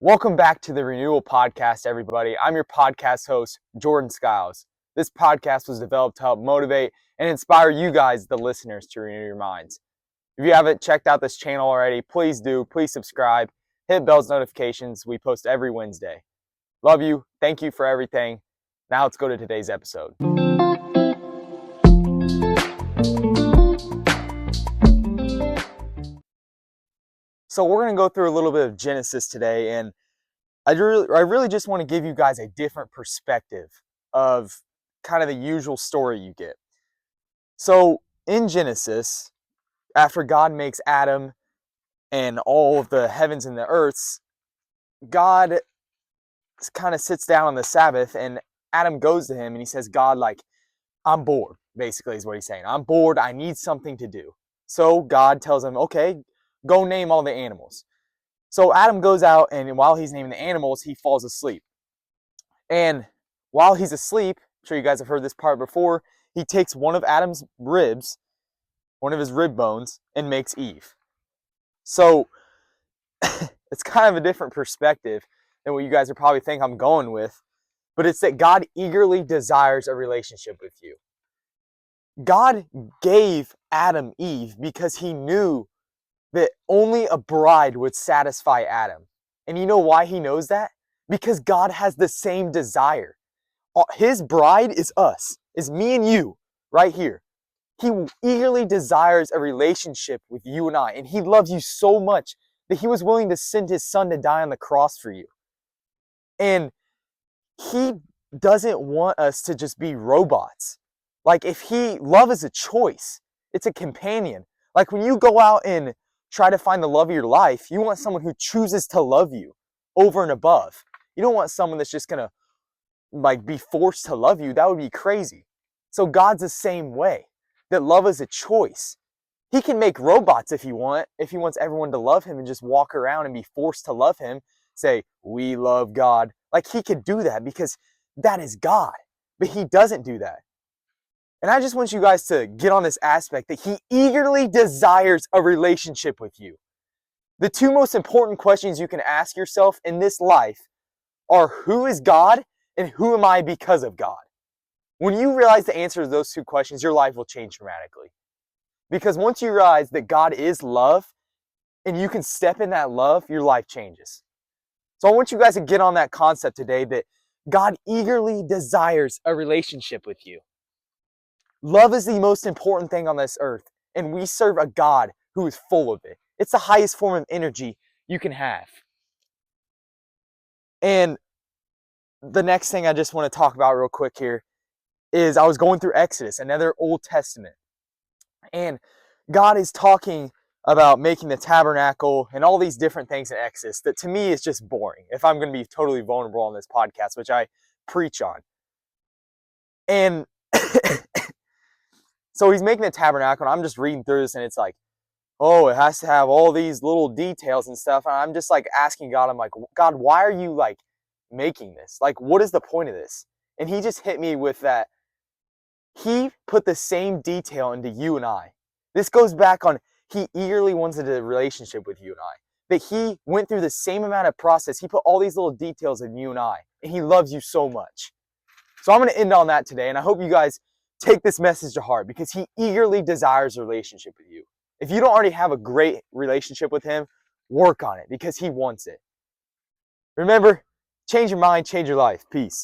Welcome back to the Renewal Podcast, everybody. I'm your podcast host, Jordan Skiles. This podcast was developed to help motivate and inspire you guys, the listeners, to renew your minds. If you haven't checked out this channel already, please do. Please subscribe. Hit bell's notifications. We post every Wednesday. Love you. Thank you for everything. Now let's go to today's episode. So we're going to go through a little bit of Genesis today, and I really just want to give you guys a different perspective of kind of the usual story you get. So in Genesis, after God makes Adam and all of the heavens and the earths, God kind of sits down on the Sabbath, and Adam goes to him and he says, God, I'm bored, basically is what he's saying. I'm bored. I need something to do. So God tells him, okay, go name all the animals. So Adam goes out, and while he's naming the animals, he falls asleep. And while he's asleep, I'm sure you guys have heard this part before, he takes one of Adam's ribs, one of his rib bones, and makes Eve. So it's kind of a different perspective than what you guys would probably think I'm going with, but it's that God eagerly desires a relationship with you. God gave Adam Eve because he knew that only a bride would satisfy Adam. And you know why he knows that? Because God has the same desire. His bride is us, is me and you, right here. He eagerly desires a relationship with you and I. And he loves you so much that he was willing to send his son to die on the cross for you. And he doesn't want us to just be robots. Love is a choice. It's a companion. Like when you go out and try to find the love of your life, you want someone who chooses to love you over and above. You don't want someone that's just gonna be forced to love you. That would be crazy. So God's the same way, that love is a choice. He can make robots if he wants everyone to love him and just walk around and be forced to love him, say, we love God. He could do that because that is God, but he doesn't do that. And I just want you guys to get on this aspect that he eagerly desires a relationship with you. The two most important questions you can ask yourself in this life are, who is God and who am I because of God? When you realize the answer to those two questions, your life will change dramatically. Because once you realize that God is love and you can step in that love, your life changes. So I want you guys to get on that concept today that God eagerly desires a relationship with you. Love is the most important thing on this earth, and we serve a God who is full of it. It's the highest form of energy you can have. And the next thing I just want to talk about real quick here is I was going through Exodus, another Old Testament, and God is talking about making the tabernacle and all these different things in Exodus that to me is just boring, if I'm going to be totally vulnerable on this podcast, which I preach on. And so he's making the tabernacle, and I'm just reading through this, and it's like, oh, it has to have all these little details and stuff. And I'm just asking God, I'm like, God, why are you making this? What is the point of this? And he just hit me with that. He put the same detail into you and I. This goes back on, he eagerly wanted a relationship with you and I. That he went through the same amount of process. He put all these little details in you and I. And he loves you so much. So I'm going to end on that today. And I hope you guys take this message to heart, because he eagerly desires a relationship with you. If you don't already have a great relationship with him, work on it, because he wants it. Remember, change your mind, change your life. Peace.